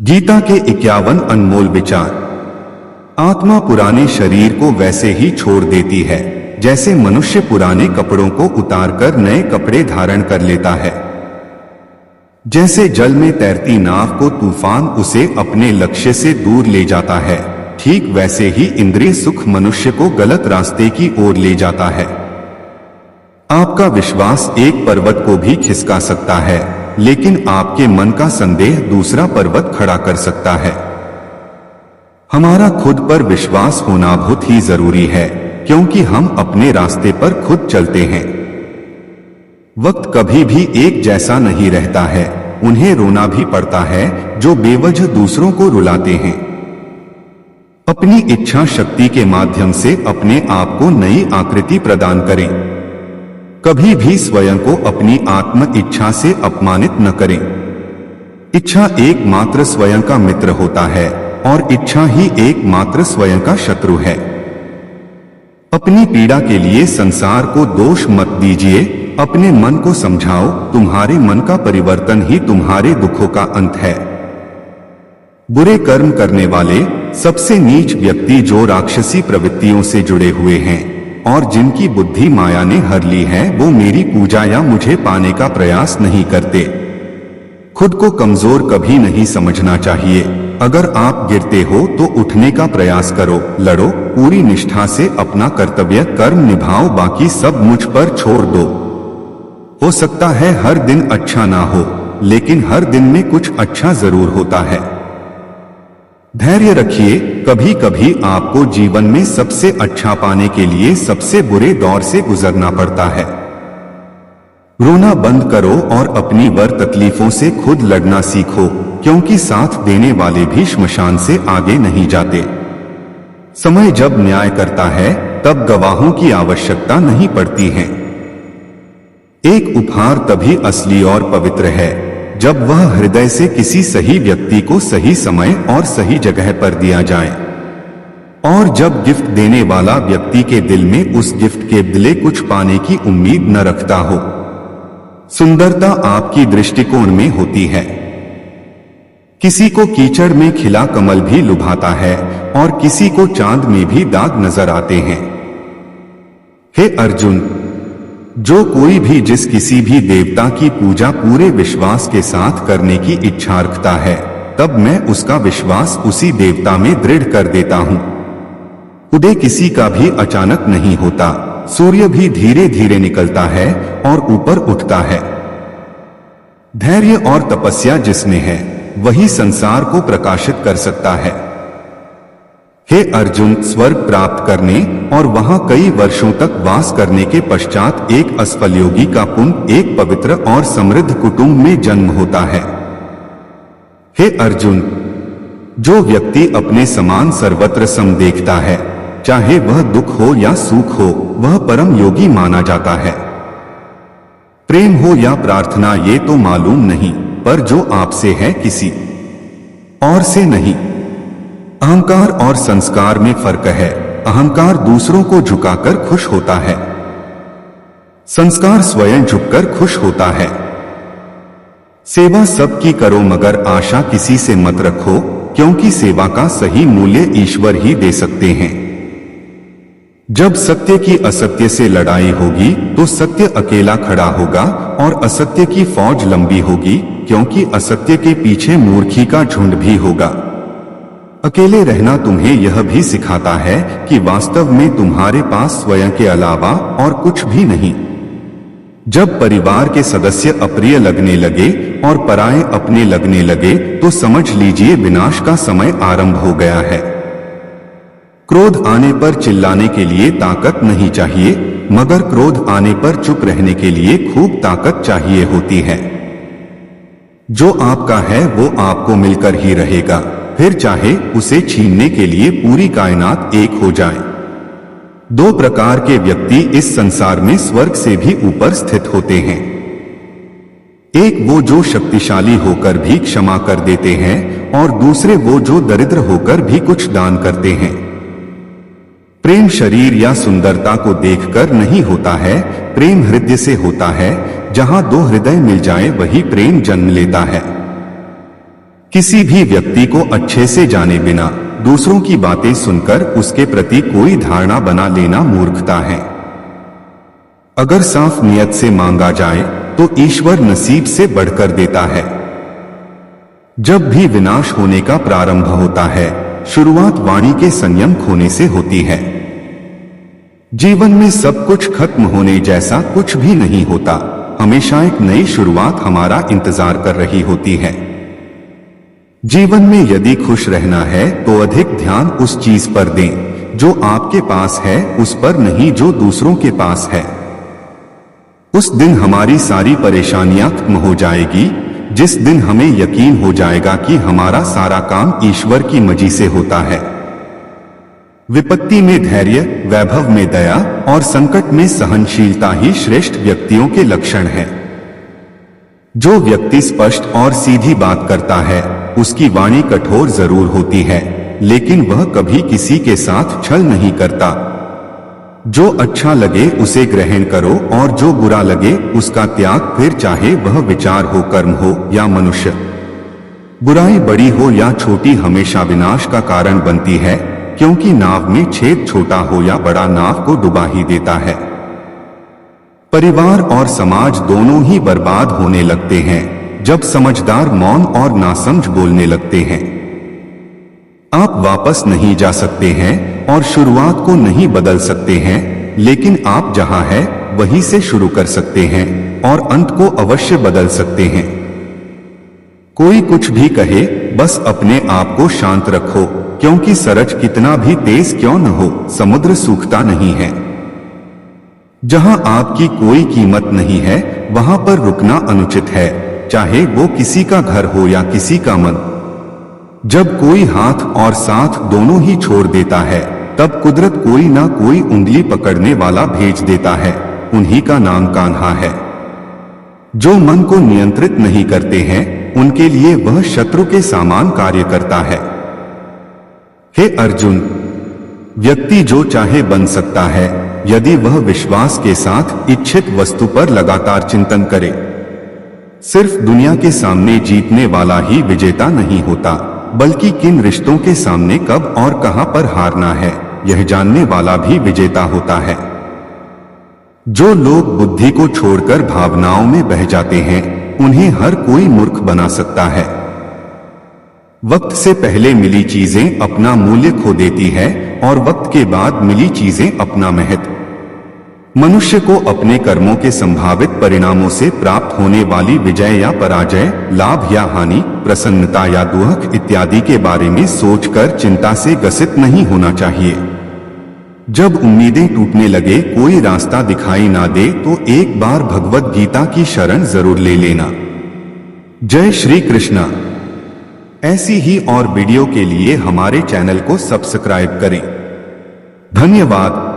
गीता के 51 अनमोल विचार। आत्मा पुराने शरीर को वैसे ही छोड़ देती है जैसे मनुष्य पुराने कपड़ों को उतारकर नए कपड़े धारण कर लेता है। जैसे जल में तैरती नाव को तूफान उसे अपने लक्ष्य से दूर ले जाता है, ठीक वैसे ही इंद्रिय सुख मनुष्य को गलत रास्ते की ओर ले जाता है। आपका विश्वास एक पर्वत को भी खिसका सकता है, लेकिन आपके मन का संदेह दूसरा पर्वत खड़ा कर सकता है। हमारा खुद पर विश्वास होना बहुत ही जरूरी है, क्योंकि हम अपने रास्ते पर खुद चलते हैं। वक्त कभी भी एक जैसा नहीं रहता है, उन्हें रोना भी पड़ता है जो बेवजह दूसरों को रुलाते हैं। अपनी इच्छा शक्ति के माध्यम से अपने आप को नई आकृति प्रदान करें। कभी भी स्वयं को अपनी आत्म इच्छा से अपमानित न करें। इच्छा एकमात्र स्वयं का मित्र होता है और इच्छा ही एकमात्र स्वयं का शत्रु है। अपनी पीड़ा के लिए संसार को दोष मत दीजिए, अपने मन को समझाओ, तुम्हारे मन का परिवर्तन ही तुम्हारे दुखों का अंत है। बुरे कर्म करने वाले सबसे नीच व्यक्ति जो राक्षसी प्रवृत्तियों से जुड़े हुए हैं और जिनकी बुद्धि माया ने हर ली है, वो मेरी पूजा या मुझे पाने का प्रयास नहीं करते। खुद को कमजोर कभी नहीं समझना चाहिए। अगर आप गिरते हो तो उठने का प्रयास करो, लड़ो, पूरी निष्ठा से अपना कर्तव्य कर्म निभाओ, बाकी सब मुझ पर छोड़ दो। हो सकता है हर दिन अच्छा ना हो, लेकिन हर दिन में कुछ अच्छा जरूर होता है। धैर्य रखिए, कभी कभी आपको जीवन में सबसे अच्छा पाने के लिए सबसे बुरे दौर से गुजरना पड़ता है। रोना बंद करो और अपनी वर तकलीफों से खुद लड़ना सीखो, क्योंकि साथ देने वाले भी श्मशान से आगे नहीं जाते। समय जब न्याय करता है तब गवाहों की आवश्यकता नहीं पड़ती है। एक उपहार तभी असली और पवित्र है जब वह हृदय से किसी सही व्यक्ति को सही समय और सही जगह पर दिया जाए, और जब गिफ्ट देने वाला व्यक्ति के दिल में उस गिफ्ट के बदले कुछ पाने की उम्मीद न रखता हो। सुंदरता आपकी दृष्टिकोण में होती है। किसी को कीचड़ में खिला कमल भी लुभाता है और किसी को चांद में भी दाग नजर आते हैं। हे अर्जुन, जो कोई भी जिस किसी भी देवता की पूजा पूरे विश्वास के साथ करने की इच्छा रखता है, तब मैं उसका विश्वास उसी देवता में दृढ़ कर देता हूं। उदय किसी का भी अचानक नहीं होता, सूर्य भी धीरे धीरे निकलता है और ऊपर उठता है। धैर्य और तपस्या जिसमें है वही संसार को प्रकाशित कर सकता है। हे अर्जुन, स्वर्ग प्राप्त करने और वहां कई वर्षों तक वास करने के पश्चात एक असफल योगी का पुण्य एक पवित्र और समृद्ध कुटुंब में जन्म होता है। हे अर्जुन, जो व्यक्ति अपने समान सर्वत्र सम देखता है, चाहे वह दुख हो या सुख हो, वह परम योगी माना जाता है। प्रेम हो या प्रार्थना ये तो मालूम नहीं, पर जो आपसे है किसी और से नहीं। अहंकार और संस्कार में फर्क है। अहंकार दूसरों को झुकाकर खुश होता है, संस्कार स्वयं झुककर खुश होता है। सेवा सबकी करो मगर आशा किसी से मत रखो, क्योंकि सेवा का सही मूल्य ईश्वर ही दे सकते हैं। जब सत्य की असत्य से लड़ाई होगी तो सत्य अकेला खड़ा होगा और असत्य की फौज लंबी होगी, क्योंकि असत्य के पीछे मूर्खी का झुंड भी होगा। अकेले रहना तुम्हें यह भी सिखाता है कि वास्तव में तुम्हारे पास स्वयं के अलावा और कुछ भी नहीं। जब परिवार के सदस्य अप्रिय लगने लगे और पराये अपने लगने लगे तो समझ लीजिए विनाश का समय आरंभ हो गया है। क्रोध आने पर चिल्लाने के लिए ताकत नहीं चाहिए, मगर क्रोध आने पर चुप रहने के लिए खूब ताकत चाहिए होती है। जो आपका है वो आपको मिलकर ही रहेगा, फिर चाहे उसे छीनने के लिए पूरी कायनात एक हो जाए। दो प्रकार के व्यक्ति इस संसार में स्वर्ग से भी ऊपर स्थित होते हैं। एक वो जो शक्तिशाली होकर भी क्षमा कर देते हैं, और दूसरे वो जो दरिद्र होकर भी कुछ दान करते हैं। प्रेम शरीर या सुंदरता को देखकर नहीं होता है, प्रेम हृदय से होता है। जहां दो हृदय मिल जाए वही प्रेम जन्म लेता है। किसी भी व्यक्ति को अच्छे से जाने बिना दूसरों की बातें सुनकर उसके प्रति कोई धारणा बना लेना मूर्खता है। अगर साफ नियत से मांगा जाए तो ईश्वर नसीब से बढ़कर देता है। जब भी विनाश होने का प्रारंभ होता है, शुरुआत वाणी के संयम खोने से होती है। जीवन में सब कुछ खत्म होने जैसा कुछ भी नहीं होता, हमेशा एक नई शुरुआत हमारा इंतजार कर रही होती है। जीवन में यदि खुश रहना है तो अधिक ध्यान उस चीज पर दें जो आपके पास है, उस पर नहीं जो दूसरों के पास है। उस दिन हमारी सारी परेशानियां खत्म हो जाएगी, जिस दिन हमें यकीन हो जाएगा कि हमारा सारा काम ईश्वर की मर्जी से होता है। विपत्ति में धैर्य, वैभव में दया और संकट में सहनशीलता ही श्रेष्ठ व्यक्तियों के लक्षण हैं। जो व्यक्ति स्पष्ट और सीधी बात करता है, उसकी वाणी कठोर जरूर होती है, लेकिन वह कभी किसी के साथ छल नहीं करता। जो अच्छा लगे उसे ग्रहण करो और जो बुरा लगे उसका त्याग, फिर चाहे वह विचार हो, कर्म हो या मनुष्य। बुराई बड़ी हो या छोटी हमेशा विनाश का कारण बनती है, क्योंकि नाव में छेद छोटा हो या बड़ा नाव को डुबा ही देता है। परिवार और समाज दोनों ही बर्बाद होने लगते हैं जब समझदार मौन और नासमझ बोलने लगते हैं। आप वापस नहीं जा सकते हैं और शुरुआत को नहीं बदल सकते हैं, लेकिन आप जहां हैं वहीं से शुरू कर सकते हैं और अंत को अवश्य बदल सकते हैं। कोई कुछ भी कहे, बस अपने आप को शांत रखो, क्योंकि सरज कितना भी तेज क्यों न हो, समुद्र सूखता नहीं है। जहां आपकी कोई कीमत नहीं है, वहां पर रुकना अनुचित है, चाहे वो किसी का घर हो या किसी का मन। जब कोई हाथ और साथ दोनों ही छोड़ देता है, तब कुदरत कोई ना कोई उंगली पकड़ने वाला भेज देता है, उन्हीं का नाम कान्हा है। जो मन को नियंत्रित नहीं करते हैं, उनके लिए वह शत्रु के समान कार्य करता है। हे अर्जुन, व्यक्ति जो चाहे बन सकता है, यदि वह विश्वास के साथ इच्छित वस्तु पर लगातार चिंतन करे। सिर्फ दुनिया के सामने जीतने वाला ही विजेता नहीं होता, बल्कि किन रिश्तों के सामने कब और कहां पर हारना है, यह जानने वाला भी विजेता होता है। जो लोग बुद्धि को छोड़कर भावनाओं में बह जाते हैं, उन्हें हर कोई मूर्ख बना सकता है। वक्त से पहले मिली चीजें अपना मूल्य खो देती है और वक्त के बाद मिली चीजें अपना महत्व। मनुष्य को अपने कर्मों के संभावित परिणामों से प्राप्त होने वाली विजय या पराजय, लाभ या हानि, प्रसन्नता या दुख इत्यादि के बारे में सोचकर चिंता से ग्रसित नहीं होना चाहिए। जब उम्मीदें टूटने लगे, कोई रास्ता दिखाई ना दे, तो एक बार भगवत गीता की शरण जरूर ले लेना। जय श्री कृष्णा। ऐसी ही और वीडियो के लिए हमारे चैनल को सब्सक्राइब करें। धन्यवाद।